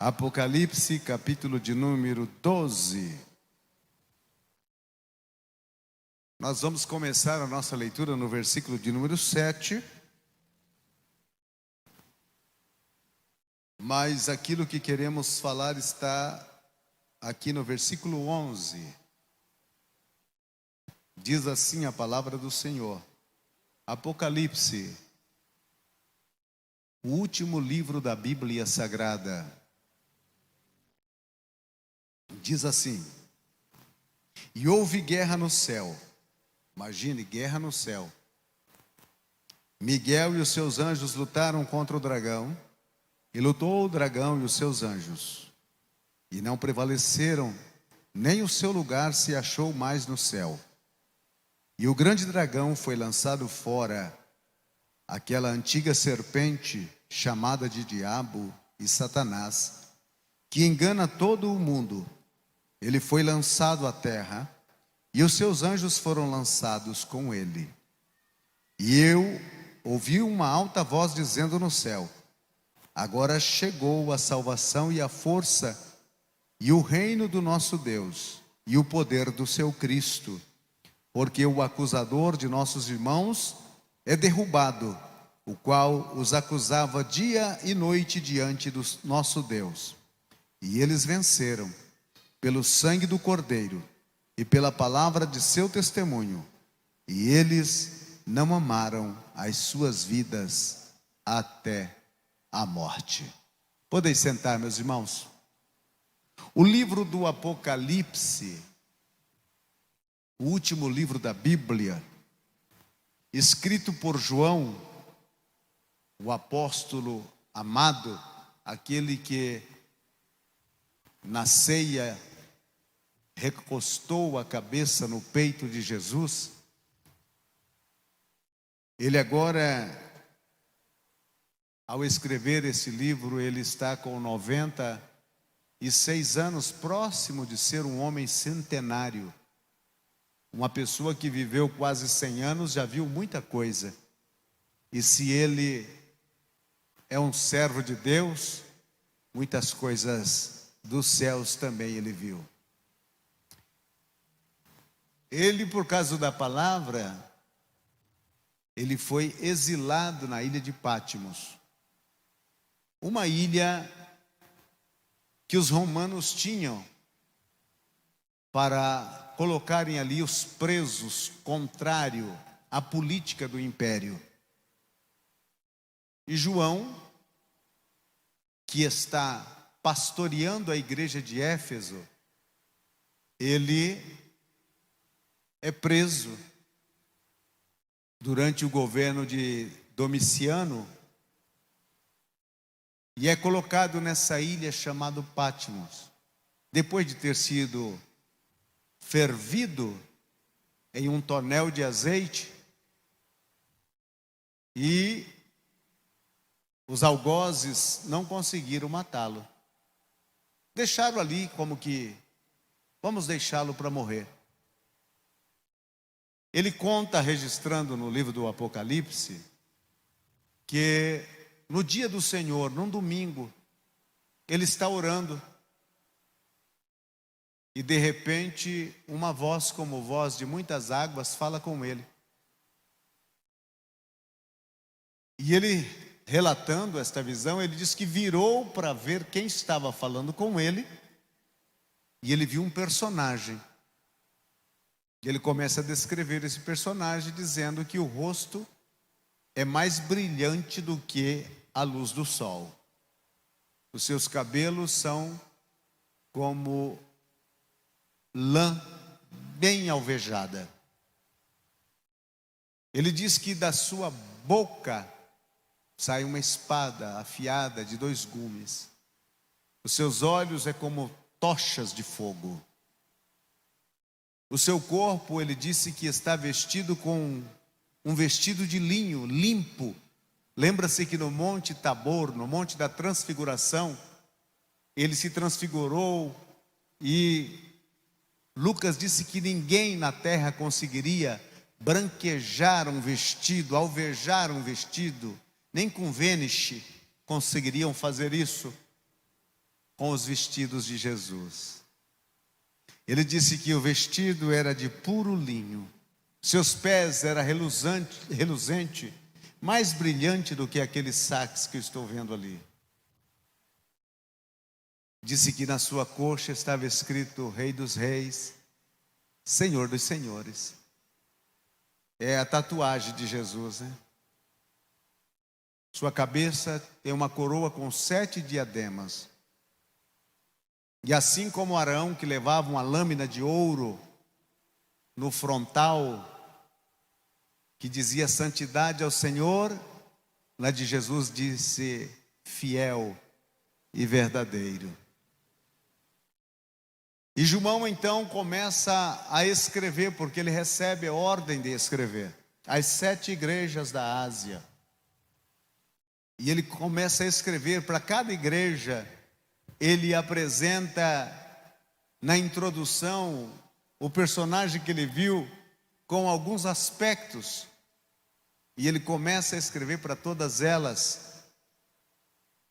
Apocalipse, capítulo de número 12. Nós vamos começar a nossa leitura no versículo de número 7. Mas aquilo que queremos falar está aqui no versículo 11. Diz assim a palavra do Senhor. Apocalipse, o último livro da Bíblia Sagrada. Diz assim: e houve guerra no céu. Imagine, guerra no céu. Miguel e os seus anjos lutaram contra o dragão, e lutou o dragão e os seus anjos, e não prevaleceram, nem o seu lugar se achou mais no céu. E o grande dragão foi lançado fora, aquela antiga serpente, chamada de Diabo e Satanás, que engana todo o mundo. Ele foi lançado à terra, e os seus anjos foram lançados com ele. E eu ouvi uma alta voz dizendo no céu: agora chegou a salvação e a força, e o reino do nosso Deus, e o poder do seu Cristo, porque o acusador de nossos irmãos é derrubado, o qual os acusava dia e noite diante do nosso Deus. E eles venceram, pelo sangue do Cordeiro e pela palavra de seu testemunho, e eles não amaram as suas vidas até a morte. Podem sentar, meus irmãos. O livro do Apocalipse, o último livro da Bíblia, escrito por João, o apóstolo amado, aquele que na ceia recostou a cabeça no peito de Jesus. Ele agora, ao escrever esse livro, ele está com 96 anos, próximo de ser um homem centenário. Uma pessoa que viveu quase 100 anos já viu muita coisa. E se ele é um servo de Deus, muitas coisas dos céus também ele viu. Ele, por causa da palavra, ele foi exilado na ilha de Patmos. Uma ilha que os romanos tinham para colocarem ali os presos contrário à política do império. E João, que está pastoreando a igreja de Éfeso, ele é preso durante o governo de Domiciano e é colocado nessa ilha chamada Patmos, depois de ter sido fervido em um tonel de azeite, e os algozes não conseguiram matá-lo. Deixaram ali como que, vamos deixá-lo para morrer. Ele conta, registrando no livro do Apocalipse, que no dia do Senhor, num domingo, ele está orando, e de repente uma voz como voz de muitas águas fala com ele. E ele, relatando esta visão, ele diz que virou para ver quem estava falando com ele, e ele viu um personagem. E ele começa a descrever esse personagem, dizendo que o rosto é mais brilhante do que a luz do sol. Os seus cabelos são como lã bem alvejada. Ele diz que da sua boca sai uma espada afiada de 2 gumes. Os seus olhos é como tochas de fogo. O seu corpo, ele disse que está vestido com um vestido de linho limpo. Lembra-se que no Monte Tabor, no Monte da Transfiguração, ele se transfigurou, e Lucas disse que ninguém na terra conseguiria branquejar um vestido, alvejar um vestido, nem com Vênice conseguiriam fazer isso. com os vestidos de Jesus. Ele disse que o vestido era de puro linho, seus pés eram reluzente, mais brilhante do que aqueles saques que eu estou vendo ali. Disse que na sua coxa estava escrito Rei dos Reis, Senhor dos Senhores. É a tatuagem de Jesus, né? Sua cabeça tem uma coroa com 7 diademas. E assim como Arão, que levava uma lâmina de ouro no frontal, que dizia santidade ao Senhor, lá de Jesus disse fiel e verdadeiro. E João então começa a escrever, porque ele recebe a ordem de escrever, as 7 igrejas da Ásia. E ele começa a escrever para cada igreja. Ele apresenta na introdução o personagem que ele viu com alguns aspectos. E ele começa a escrever para todas elas.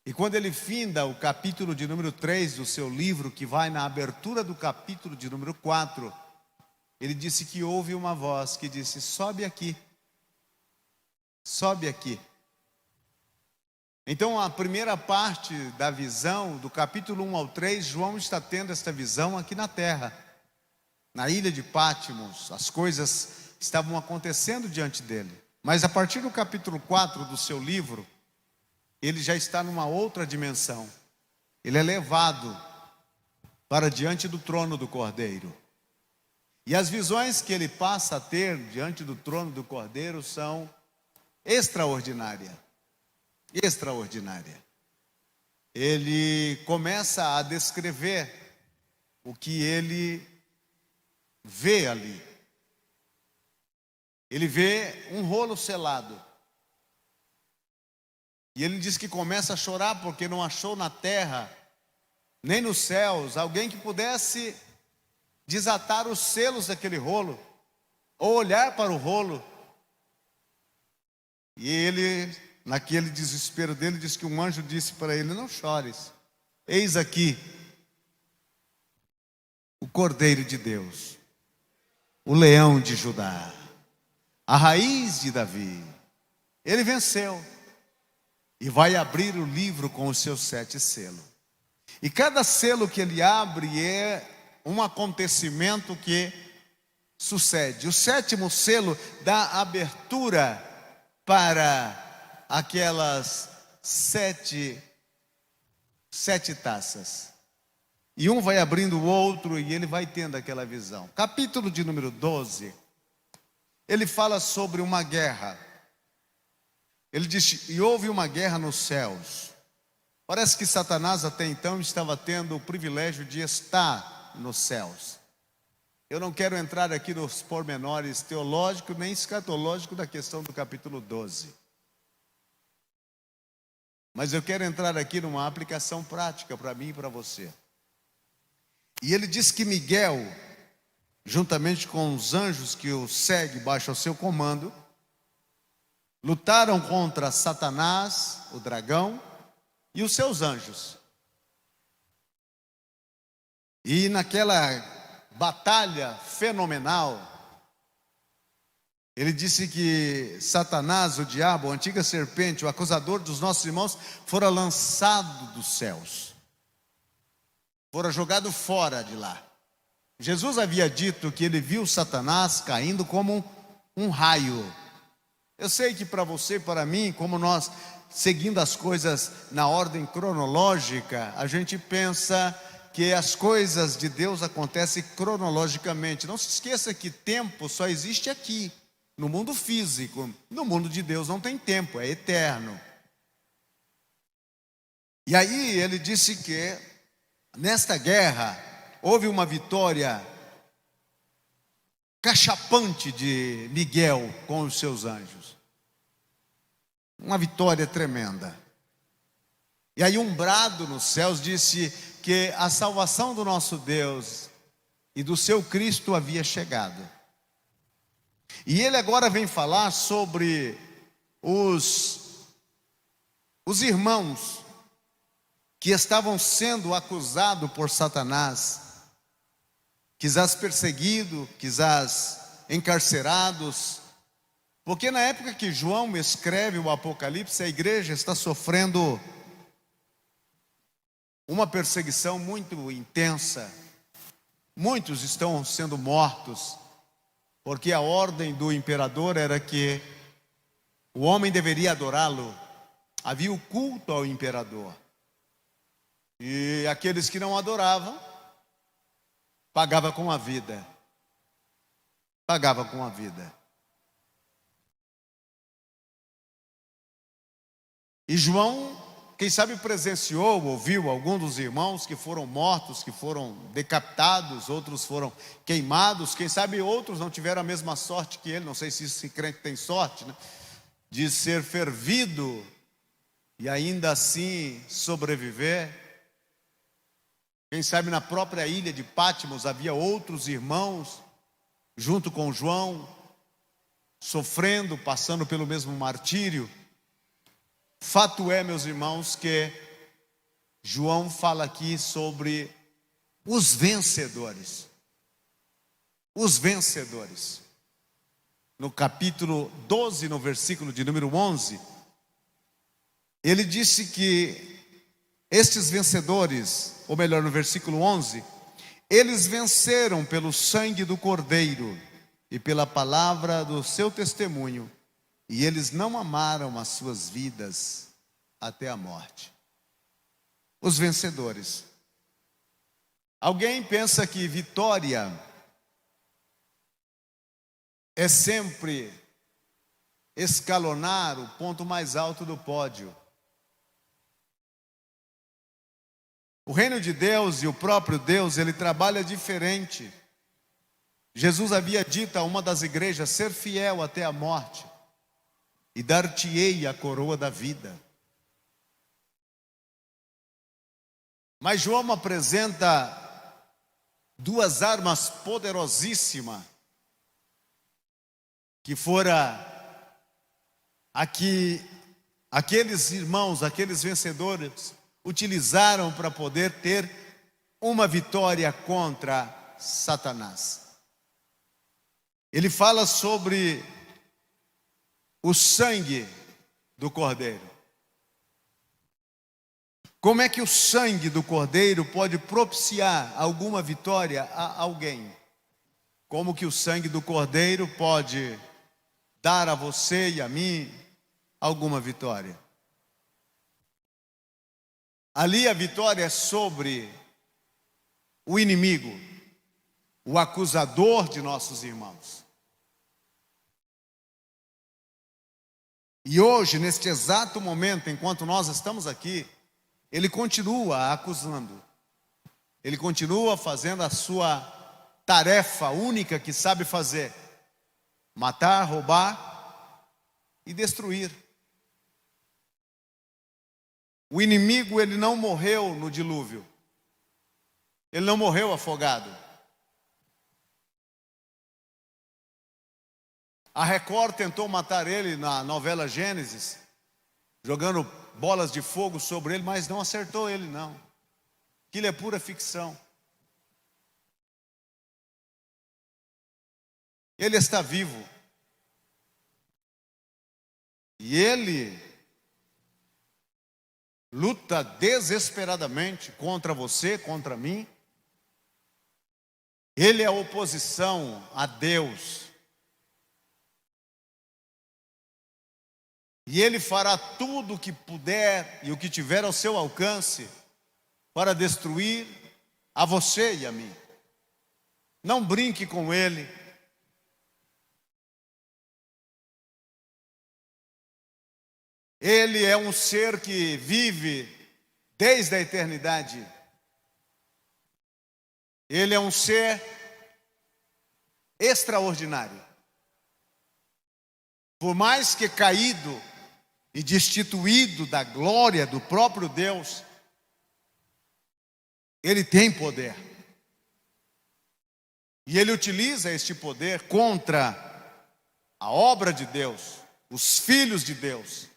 E quando ele finda o capítulo de número 3 do seu livro, que vai na abertura do capítulo de número 4, ele disse que houve uma voz que disse: sobe aqui, sobe aqui. Então a primeira parte da visão, do capítulo 1 ao 3, João está tendo esta visão aqui na terra, na ilha de Pátimos. As coisas estavam acontecendo diante dele. Mas a partir do capítulo 4 do seu livro, ele já está numa outra dimensão. Ele é levado para diante do trono do Cordeiro. E as visões que ele passa a ter diante do trono do Cordeiro são extraordinárias. Extraordinária. Ele começa a descrever o que ele vê ali. Ele vê um rolo selado. E ele diz que começa a chorar porque não achou na terra, nem nos céus, alguém que pudesse desatar os selos daquele rolo, ou olhar para o rolo. E ele, naquele desespero dele, diz que um anjo disse para ele: não chores, eis aqui o Cordeiro de Deus, o leão de Judá, a raiz de Davi. Ele venceu e vai abrir o livro com os seus 7 selos. E cada selo que ele abre é um acontecimento que sucede. O 7º selo dá abertura para aquelas sete taças. E um vai abrindo o outro e ele vai tendo aquela visão. Capítulo de número 12, ele fala sobre uma guerra. Ele diz: e houve uma guerra nos céus. Parece que Satanás até então estava tendo o privilégio de estar nos céus. Eu não quero entrar aqui nos pormenores teológicos nem escatológicos da questão do capítulo 12. Mas eu quero entrar aqui numa aplicação prática para mim e para você. E ele diz que Miguel, juntamente com os anjos que o seguem baixo ao seu comando, lutaram contra Satanás, o dragão, e os seus anjos. E naquela batalha fenomenal, ele disse que Satanás, o diabo, a antiga serpente, o acusador dos nossos irmãos, fora lançado dos céus, fora jogado fora de lá. Jesus havia dito que ele viu Satanás caindo como um raio. Eu sei que para você e para mim, como nós seguindo as coisas na ordem cronológica, a gente pensa que as coisas de Deus acontecem cronologicamente. Não se esqueça que tempo só existe aqui, no mundo físico. No mundo de Deus não tem tempo, é eterno. E aí ele disse que nesta guerra houve uma vitória cachapante de Miguel com os seus anjos. Uma vitória tremenda. E aí um brado nos céus disse que a salvação do nosso Deus e do seu Cristo havia chegado. E ele agora vem falar sobre os irmãos que estavam sendo acusados por Satanás, quizás perseguidos, quizás encarcerados, porque na época que João escreve o Apocalipse, a igreja está sofrendo uma perseguição muito intensa. Muitos estão sendo mortos, porque a ordem do imperador era que o homem deveria adorá-lo. Havia o culto ao imperador. E aqueles que não adoravam, pagavam com a vida. Pagava com a vida. E João, quem sabe presenciou, ouviu alguns dos irmãos que foram mortos, que foram decapitados, outros foram queimados, quem sabe outros não tiveram a mesma sorte que ele, não sei se esse crente tem sorte, né? De ser fervido e ainda assim sobreviver. Quem sabe na própria ilha de Patmos havia outros irmãos, junto com João, sofrendo, passando pelo mesmo martírio. Fato é, meus irmãos, que João fala aqui sobre os vencedores. Os vencedores. No capítulo 12, no versículo de número 11, ele disse que estes vencedores, ou melhor, no versículo 11, eles venceram pelo sangue do Cordeiro e pela palavra do seu testemunho, e eles não amaram as suas vidas até a morte. Os vencedores. Alguém pensa que vitória é sempre escalonar o ponto mais alto do pódio. O reino de Deus e o próprio Deus, ele trabalha diferente. Jesus havia dito a uma das igrejas: ser fiel até a morte, e dar-te-ei a coroa da vida. Mas João apresenta duas armas poderosíssimas, que fora aqueles irmãos, aqueles vencedores, utilizaram para poder ter uma vitória contra Satanás. Ele fala sobre o sangue do Cordeiro. Como é que o sangue do Cordeiro pode propiciar alguma vitória a alguém? Como que o sangue do Cordeiro pode dar a você e a mim alguma vitória? Ali a vitória é sobre o inimigo, o acusador de nossos irmãos. E hoje, neste exato momento, enquanto nós estamos aqui, ele continua acusando. Ele continua fazendo a sua tarefa única que sabe fazer: matar, roubar e destruir. O inimigo, ele não morreu no dilúvio. Ele não morreu afogado. A Record tentou matar ele na novela Gênesis, jogando bolas de fogo sobre ele, mas não acertou ele, não. Aquilo é pura ficção. Ele está vivo. E ele luta desesperadamente contra você, contra mim. Ele é a oposição a Deus. E ele fará tudo o que puder e o que tiver ao seu alcance para destruir a você e a mim. Não brinque com ele. Ele é um ser que vive desde a eternidade. Ele é um ser extraordinário. Por mais que caído e destituído da glória do próprio Deus, ele tem poder. E ele utiliza este poder contra a obra de Deus, os filhos de Deus.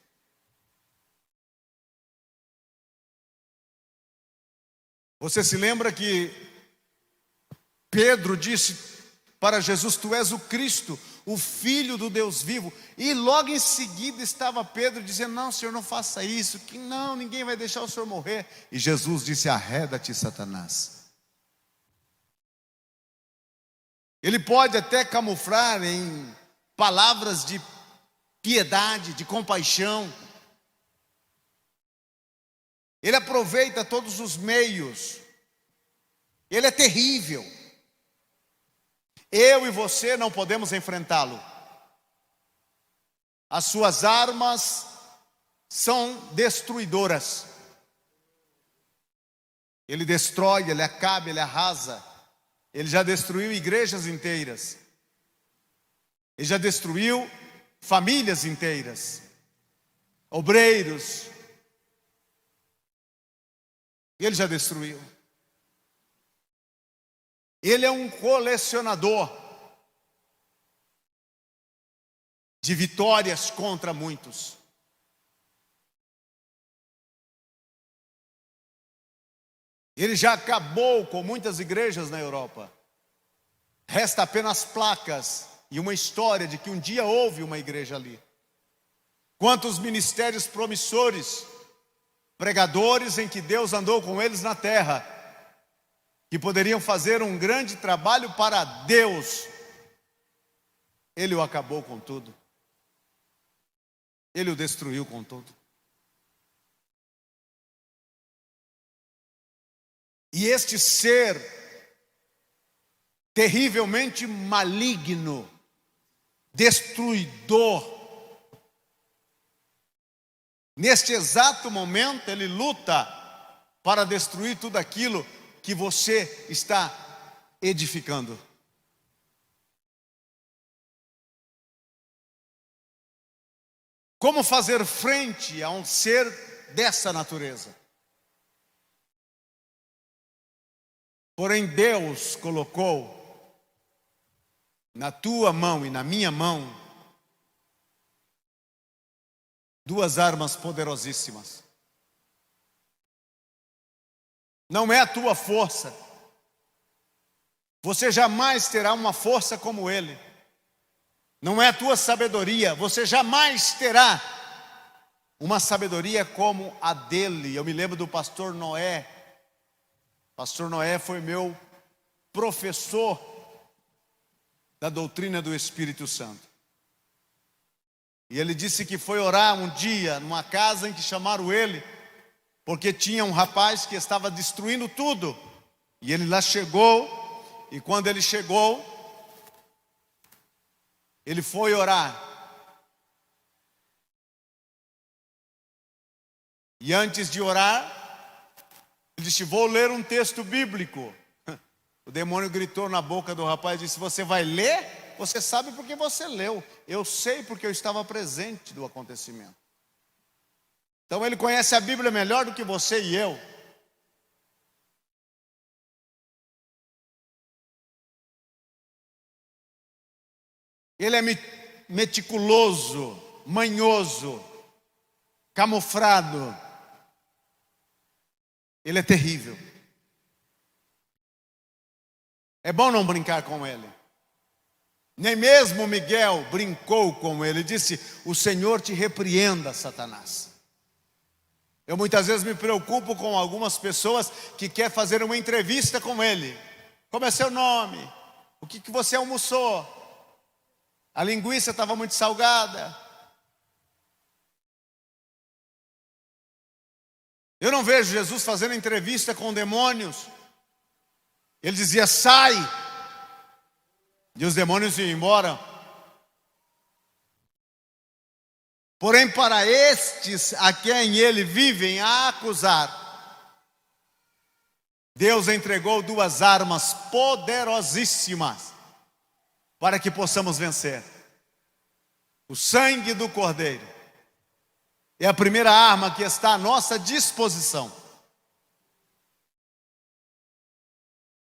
Você se lembra que Pedro disse para Jesus: tu és o Cristo, o Filho do Deus vivo. E logo em seguida estava Pedro dizendo: não, Senhor, não faça isso, que não, ninguém vai deixar o Senhor morrer. E Jesus disse: arreda-te, Satanás. Ele pode até camuflar em palavras de piedade, de compaixão. Ele aproveita todos os meios. Ele é terrível. Eu e você não podemos enfrentá-lo. As suas armas são destruidoras. Ele destrói, ele acaba, ele arrasa. Ele já destruiu igrejas inteiras. Ele já destruiu famílias inteiras. Obreiros. Ele já destruiu. Ele é um colecionador de vitórias contra muitos. Ele já acabou com muitas igrejas na Europa. Resta apenas placas e uma história de que um dia houve uma igreja ali. Quantos ministérios promissores, pregadores em que Deus andou com eles na terra, que poderiam fazer um grande trabalho para Deus. Ele o acabou com tudo. Ele o destruiu com tudo. E este ser terrivelmente maligno, destruidor, neste exato momento ele luta para destruir tudo aquilo que você está edificando. Como fazer frente a um ser dessa natureza? Porém, Deus colocou na tua mão e na minha mão duas armas poderosíssimas. Não é a tua força. Você jamais terá uma força como ele. Não é a tua sabedoria. Você jamais terá uma sabedoria como a dele. Eu me lembro do pastor Noé. Pastor Noé foi meu professor da doutrina do Espírito Santo. E ele disse que foi orar um dia numa casa em que chamaram ele, porque tinha um rapaz que estava destruindo tudo. E ele lá chegou, e quando ele chegou, ele foi orar. E antes de orar, ele disse: vou ler um texto bíblico. O demônio gritou na boca do rapaz e disse: você vai ler? Você sabe porque você leu. Eu sei porque eu estava presente do acontecimento. Então ele conhece a Bíblia melhor do que você e eu. Ele é meticuloso, manhoso, camuflado. Ele é terrível. É bom não brincar com ele. Nem mesmo Miguel brincou com ele. Disse: o Senhor te repreenda, Satanás. Eu muitas vezes me preocupo com algumas pessoas que querem fazer uma entrevista com ele. Como é seu nome? O que você almoçou? A linguiça estava muito salgada. Eu não vejo Jesus fazendo entrevista com demônios. Ele dizia: sai. E os demônios iam embora. Porém, para estes a quem ele vive a acusar, Deus entregou duas armas poderosíssimas para que possamos vencer. O sangue do Cordeiro é a primeira arma que está à nossa disposição.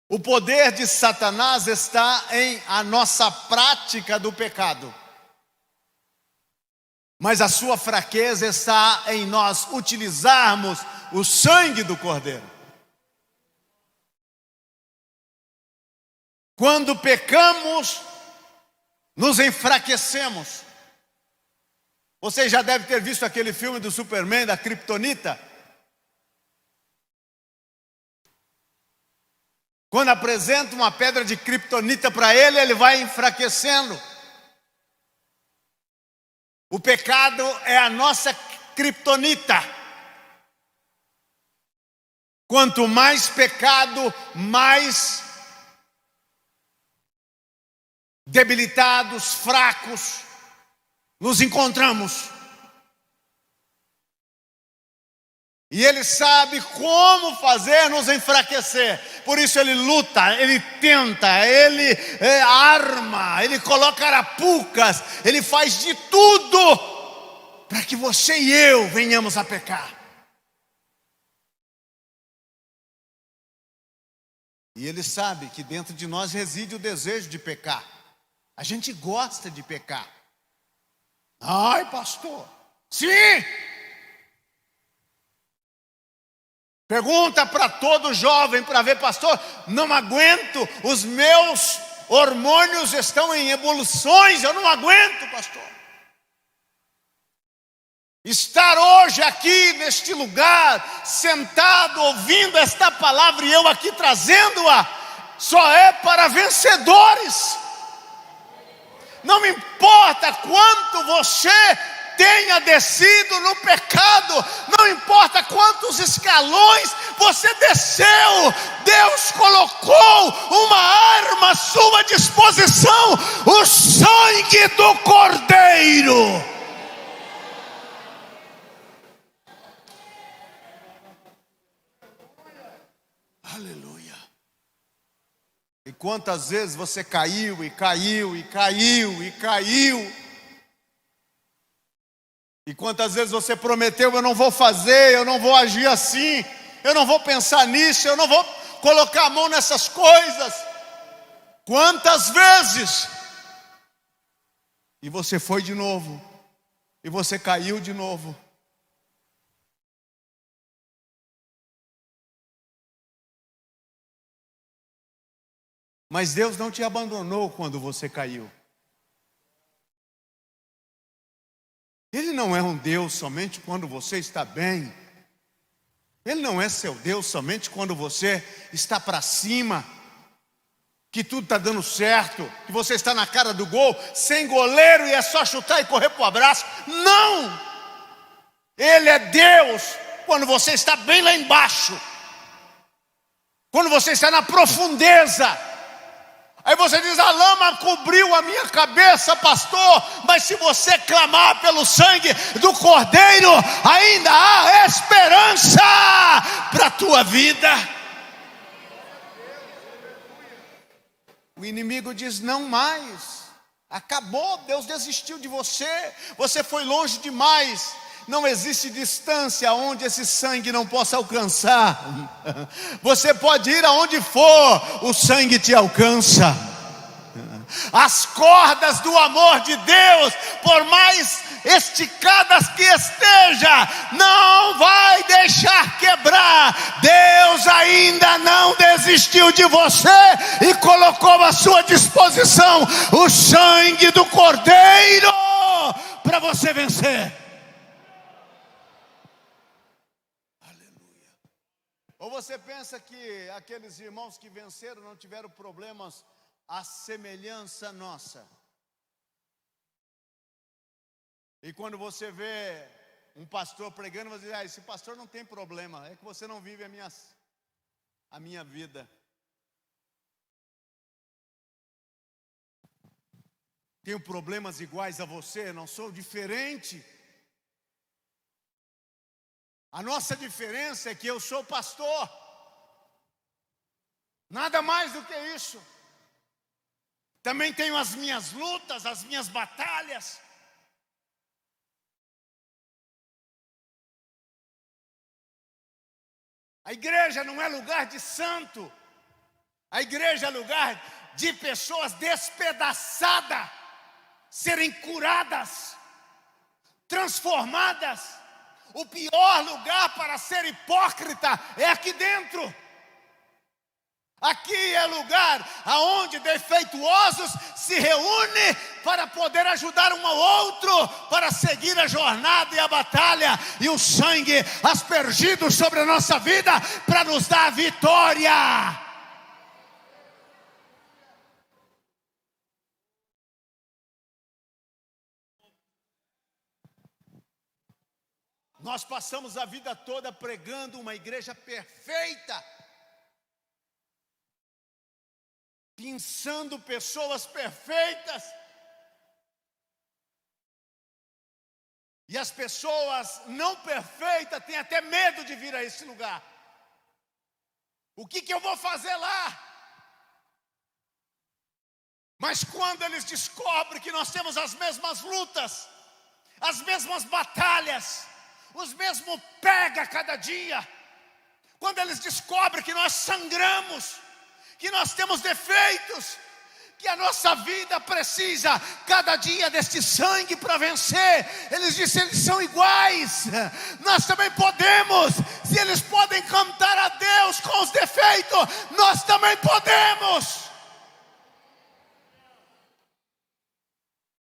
O poder de Satanás está em a nossa prática do pecado. Mas a sua fraqueza está em nós utilizarmos o sangue do Cordeiro. Quando pecamos, nos enfraquecemos. Você já deve ter visto aquele filme do Superman, da Kryptonita. Quando apresenta uma pedra de Kryptonita para ele, ele vai enfraquecendo. O pecado é a nossa Kryptonita. Quanto mais pecado, mais debilitados, fracos, nos encontramos. E ele sabe como fazer nos enfraquecer. Por isso ele luta, ele tenta, ele arma, ele coloca arapucas, ele faz de tudo para que você e eu venhamos a pecar. E ele sabe que dentro de nós reside o desejo de pecar. A gente gosta de pecar. Ai, pastor, sim! Pergunta para todo jovem para ver, pastor, não aguento, os meus hormônios estão em evoluções, eu não aguento, pastor. Estar hoje aqui neste lugar, sentado, ouvindo esta palavra e eu aqui trazendo-a, só é para vencedores. Não me importa quanto você tenha descido no pecado, não importa quantos escalões você desceu, Deus colocou uma arma à sua disposição, o sangue do Cordeiro. Aleluia. E quantas vezes você caiu e caiu e caiu e caiu. E quantas vezes você prometeu, eu não vou fazer, eu não vou agir assim, eu não vou pensar nisso, eu não vou colocar a mão nessas coisas. Quantas vezes? E você foi de novo, e você caiu de novo. Mas Deus não te abandonou quando você caiu. Ele não é um Deus somente quando você está bem. Ele não é seu Deus somente quando você está para cima, que tudo está dando certo, que você está na cara do gol, sem goleiro e é só chutar e correr para o abraço. Não! Ele é Deus quando você está bem lá embaixo, quando você está na profundeza. Aí você diz, a lama cobriu a minha cabeça, pastor, mas se você clamar pelo sangue do Cordeiro, ainda há esperança para a tua vida. O inimigo diz, não mais, acabou, Deus desistiu de você, você foi longe demais. Não existe distância onde esse sangue não possa alcançar. Você pode ir aonde for, o sangue te alcança. As cordas do amor de Deus, por mais esticadas que esteja, não vai deixar quebrar. Deus ainda não desistiu de você e colocou à sua disposição o sangue do Cordeiro para você vencer. Ou você pensa que aqueles irmãos que venceram não tiveram problemas à semelhança nossa? E quando você vê um pastor pregando, você diz, esse pastor não tem problema, é que você não vive a minha vida. Tenho problemas iguais a você, não sou diferente. A nossa diferença é que eu sou pastor. Nada mais do que isso. Também tenho as minhas lutas, as minhas batalhas. A igreja não é lugar de santo. A igreja é lugar de pessoas despedaçadas serem curadas, transformadas. O pior lugar para ser hipócrita é aqui dentro. Aqui é lugar aonde defeituosos se reúnem para poder ajudar um ao outro, para seguir a jornada e a batalha, e o sangue aspergido sobre a nossa vida, para nos dar a vitória. Nós passamos a vida toda pregando uma igreja perfeita, pensando pessoas perfeitas, e as pessoas não perfeitas têm até medo de vir a esse lugar. O que eu vou fazer lá? Mas quando eles descobrem que nós temos as mesmas lutas, as mesmas batalhas, os mesmos pega cada dia, quando eles descobrem que nós sangramos, que nós temos defeitos, que a nossa vida precisa cada dia deste sangue para vencer, eles dizem: eles são iguais, nós também podemos. Se eles podem cantar a Deus com os defeitos, nós também podemos.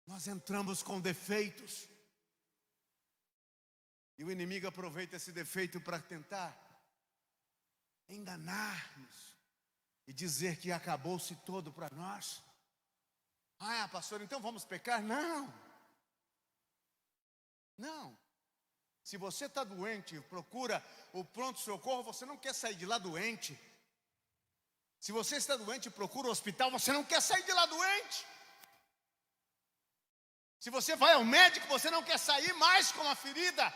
Nós entramos com defeitos, e o inimigo aproveita esse defeito para tentar enganar-nos e dizer que acabou-se todo para nós. Ah, pastor, então vamos pecar? Não. Se você está doente, procura o pronto-socorro, você não quer sair de lá doente. Se você está doente, procura o hospital, você não quer sair de lá doente. Se você vai ao médico, você não quer sair mais com a ferida.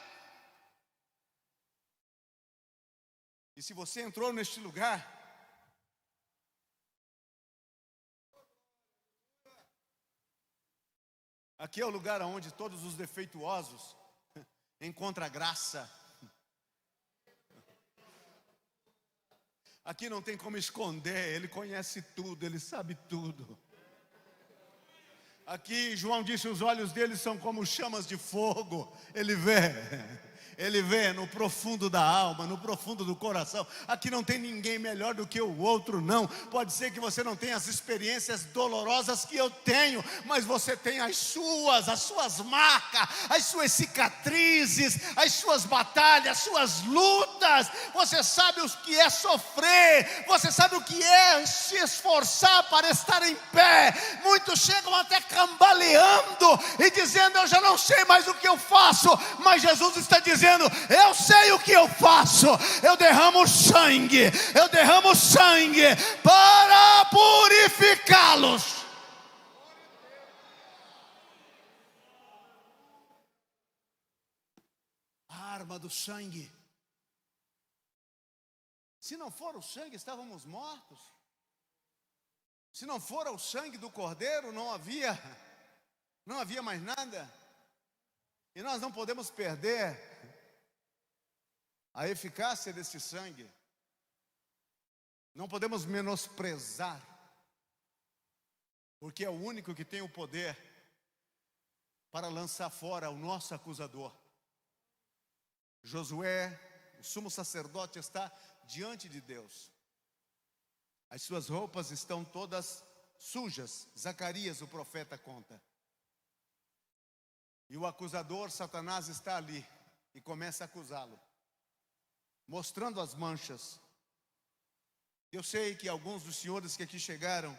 E se você entrou neste lugar, aqui é o lugar onde todos os defeituosos encontram graça. Aqui não tem como esconder, Ele conhece tudo, Ele sabe tudo. Aqui João disse: os olhos dele são como chamas de fogo. Ele vê no profundo da alma, no profundo do coração. Aqui não tem ninguém melhor do que o outro, não. Pode ser que você não tenha as experiências dolorosas que eu tenho, mas você tem as suas marcas, as suas cicatrizes, as suas batalhas, as suas lutas. Você sabe o que é sofrer, você sabe o que é se esforçar para estar em pé. Muitos chegam até cambaleando e dizendo: eu já não sei mais o que eu faço, mas Jesus está dizendo: eu sei o que eu faço. Eu derramo sangue para purificá-los. A arma do sangue. Se não for o sangue, estávamos mortos. Se não for o sangue do Cordeiro, não havia mais nada. E nós não podemos perder a eficácia desse sangue. Não podemos menosprezar, porque é o único que tem o poder para lançar fora o nosso acusador. Josué, o sumo sacerdote, está diante de Deus. As suas roupas estão todas sujas. Zacarias, o profeta, conta. E o acusador, Satanás, está ali e começa a acusá-lo, mostrando as manchas. Eu sei que alguns dos senhores que aqui chegaram,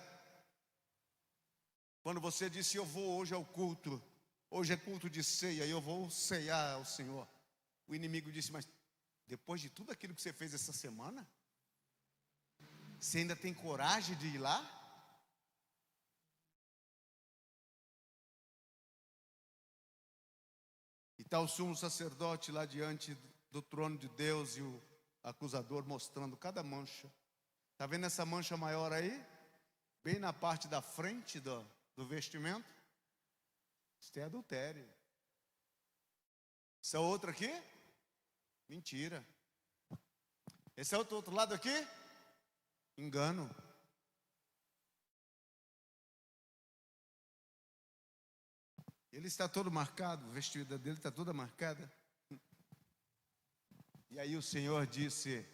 quando você disse: eu vou hoje ao culto, hoje é culto de ceia, e eu vou ceiar ao Senhor, o inimigo disse: mas depois de tudo aquilo que você fez essa semana, você ainda tem coragem de ir lá? E está o sumo sacerdote lá diante do trono de Deus, e o acusador mostrando cada mancha. Está vendo essa mancha maior aí? Bem na parte da frente do vestimento. Isso é adultério. Essa outra aqui? Mentira. Esse é o outro lado aqui? Engano. Ele está todo marcado, a vestida dele está toda marcada. E aí o Senhor disse: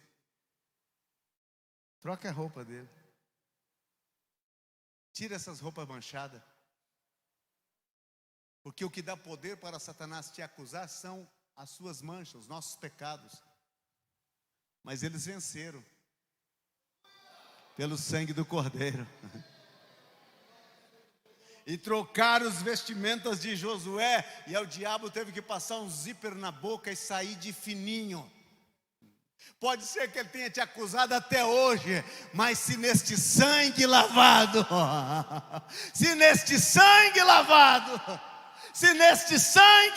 Troca a roupa dele. Tira essas roupas manchadas. Porque o que dá poder para Satanás te acusar são as suas manchas, os nossos pecados. Mas eles venceram pelo sangue do Cordeiro. E trocaram os vestimentas de Josué, e o diabo teve que passar um zíper na boca e sair de fininho. Pode ser que ele tenha te acusado até hoje, mas se neste sangue lavado, se neste sangue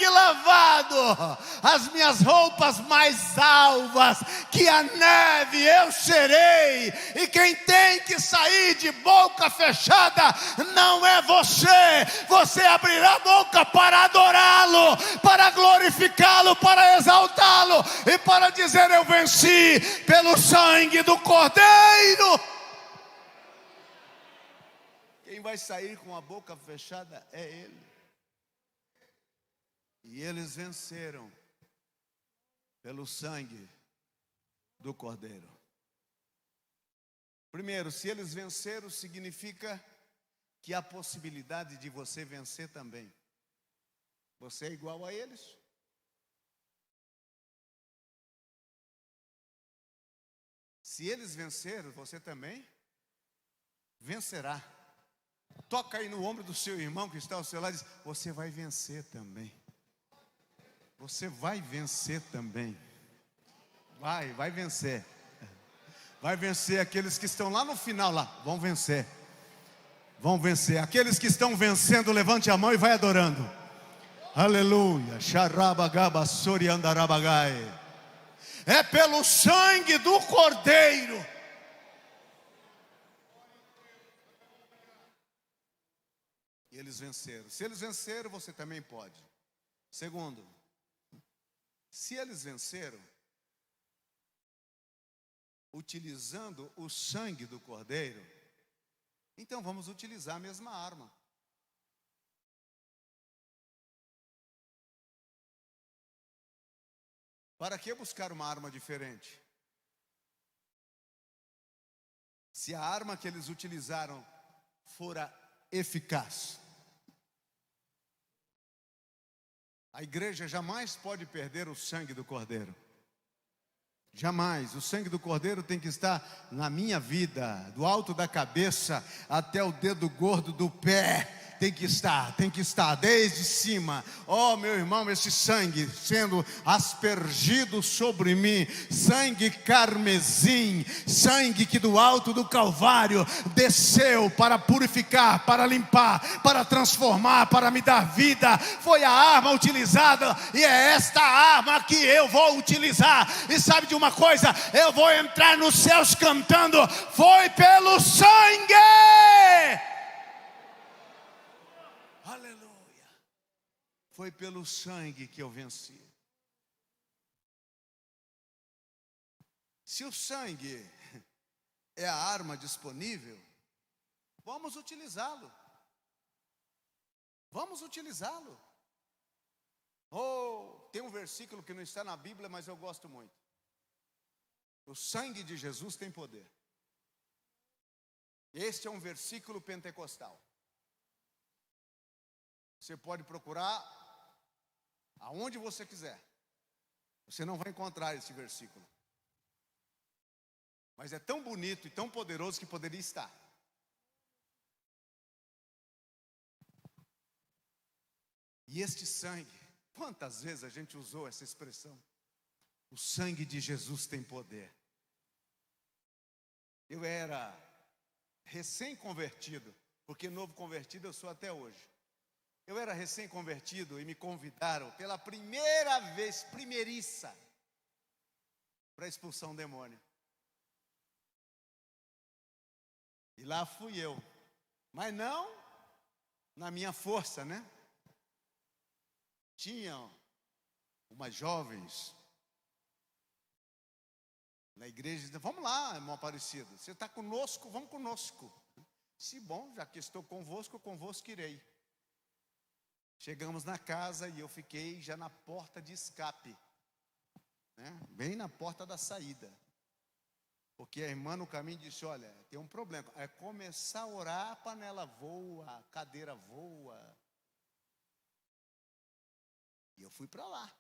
lavado, as minhas roupas mais alvas que a neve eu serei, e quem tem que sair de boca fechada não é você abrirá a boca para adorá-lo, para glorificá-lo, para exaltá-lo e para dizer: eu venci pelo sangue do Cordeiro. Quem vai sair com a boca fechada é ele. E eles venceram pelo sangue do Cordeiro. Primeiro, se eles venceram, significa que há possibilidade de você vencer também. Você é igual a eles? Se eles venceram, você também vencerá. Toca aí no ombro do seu irmão que está ao seu lado e diz: você vai vencer também. Você vai vencer também. Vai vencer. Vai vencer. Aqueles que estão lá no final lá, vão vencer. Vão vencer. Aqueles que estão vencendo, levante a mão e vai adorando. Aleluia. Xarabagabassori andarabagai. É pelo sangue do Cordeiro. E eles venceram. Se eles venceram, você também pode. Segundo, se eles venceram, utilizando o sangue do Cordeiro, então vamos utilizar a mesma arma. Para que buscar uma arma diferente? Se a arma que eles utilizaram fora eficaz, a igreja jamais pode perder o sangue do Cordeiro. Jamais. O sangue do Cordeiro tem que estar na minha vida, do alto da cabeça até o dedo gordo do pé. Tem que estar desde cima. Oh, meu irmão, esse sangue sendo aspergido sobre mim, sangue carmesim, sangue que do alto do Calvário desceu para purificar, para limpar, para transformar, para me dar vida. Foi a arma utilizada e é esta arma que eu vou utilizar. E sabe de uma coisa? Eu vou entrar nos céus cantando: foi pelo sangue. Aleluia. Foi pelo sangue que eu venci. Se o sangue é a arma disponível, vamos utilizá-lo. Vamos utilizá-lo. Oh, tem um versículo que não está na Bíblia, mas eu gosto muito. O sangue de Jesus tem poder. Este é um versículo pentecostal. Você pode procurar aonde você quiser. Você não vai encontrar esse versículo. Mas é tão bonito e tão poderoso que poderia estar. E este sangue, quantas vezes a gente usou essa expressão? O sangue de Jesus tem poder. Eu era recém-convertido, porque novo convertido eu sou até hoje. Eu era recém-convertido e me convidaram pela primeira vez, primeiriça, para expulsar um demônio. E lá fui eu, mas não na minha força, né? Tinham umas jovens na igreja dizendo: vamos lá, irmão Aparecido, você está conosco, vamos conosco. Se bom, já que estou convosco irei. Chegamos na casa e eu fiquei já na porta de escape, né? Bem na porta da saída. Porque a irmã no caminho disse: olha, tem um problema. É começar a orar, a panela voa, a cadeira voa. E eu fui para lá.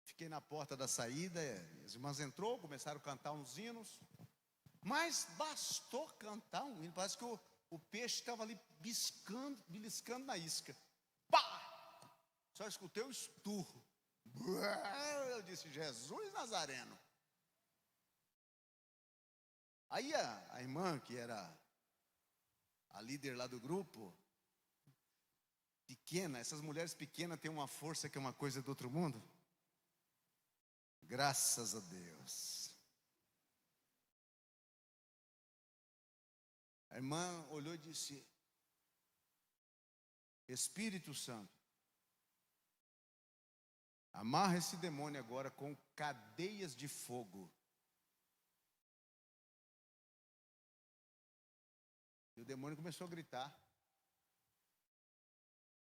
Fiquei na porta da saída, as irmãs entrou, começaram a cantar uns hinos. Mas bastou cantar um hino, parece que o peixe estava ali beliscando na isca. Pá! Só escutei o esturro. Eu disse: Jesus Nazareno. Aí a irmã, que era a líder lá do grupo, pequena, essas mulheres pequenas têm uma força que é uma coisa do outro mundo. Graças a Deus. A irmã olhou e disse: Espírito Santo, amarra esse demônio agora com cadeias de fogo. E o demônio começou a gritar.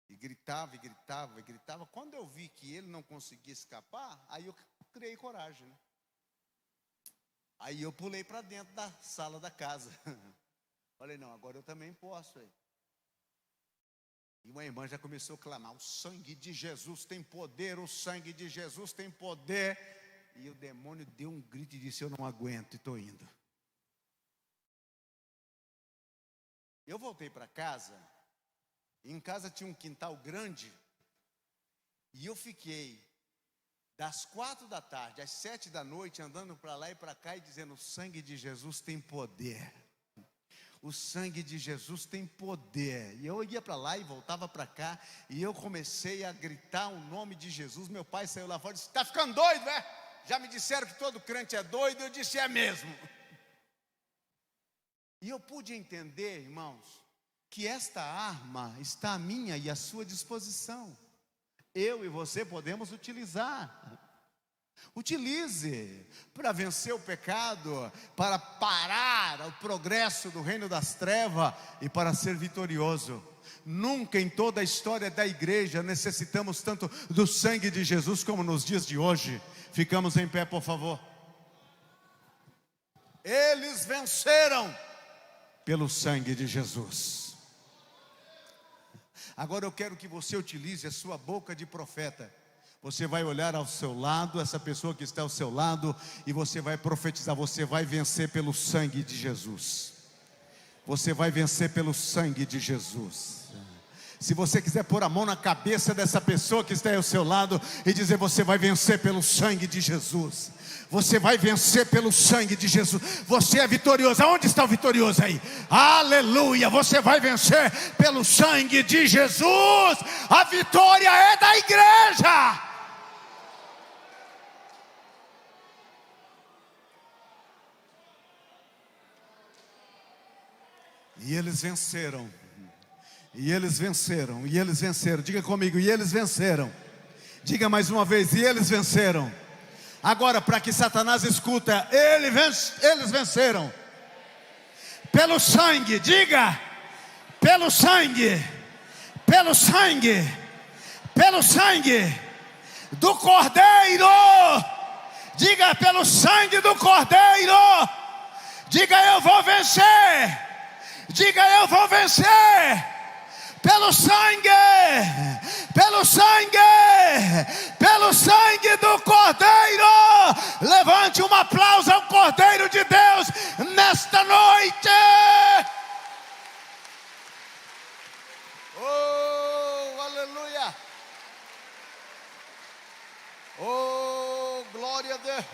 E gritava, e gritava, e gritava. Quando eu vi que ele não conseguia escapar, aí eu criei coragem, né? Aí eu pulei para dentro da sala da casa. Falei: não, agora eu também posso. Aí. E uma irmã já começou a clamar: o sangue de Jesus tem poder, o sangue de Jesus tem poder. E o demônio deu um grito e disse: eu não aguento e estou indo. Eu voltei para casa. E em casa tinha um quintal grande. E eu fiquei das 4 da tarde às 7 da noite andando para lá e para cá e dizendo: o sangue de Jesus tem poder. O sangue de Jesus tem poder. E eu ia para lá e voltava para cá. E eu comecei a gritar o nome de Jesus. Meu pai saiu lá fora e disse: está ficando doido, né? Já me disseram que todo crente é doido. Eu disse: é mesmo. E eu pude entender, irmãos, que esta arma está à minha e à sua disposição. Eu e você podemos utilizar. Utilize para vencer o pecado, para parar o progresso do reino das trevas e para ser vitorioso. Nunca em toda a história da igreja necessitamos tanto do sangue de Jesus como nos dias de hoje. Ficamos em pé, por favor. Eles venceram pelo sangue de Jesus. Agora eu quero que você utilize a sua boca de profeta. Você vai olhar ao seu lado, essa pessoa que está ao seu lado, e você vai profetizar: você vai vencer pelo sangue de Jesus. Você vai vencer pelo sangue de Jesus. Se você quiser pôr a mão na cabeça dessa pessoa que está ao seu lado e dizer: você vai vencer pelo sangue de Jesus. Você vai vencer pelo sangue de Jesus. Você é vitorioso. Aonde está o vitorioso aí? Aleluia. Você vai vencer pelo sangue de Jesus. A vitória é da igreja. E eles venceram. E eles venceram. E eles venceram. Diga comigo: e eles venceram. Diga mais uma vez: e eles venceram. Agora, para que Satanás escuta: eles venceram pelo sangue. Diga: pelo sangue, pelo sangue, pelo sangue do Cordeiro. Diga: pelo sangue do Cordeiro. Diga: eu vou vencer. Diga: eu vou vencer pelo sangue, pelo sangue, pelo sangue do Cordeiro. Levante um aplauso ao Cordeiro de Deus nesta noite. Oh, aleluia. Oh, glória a Deus.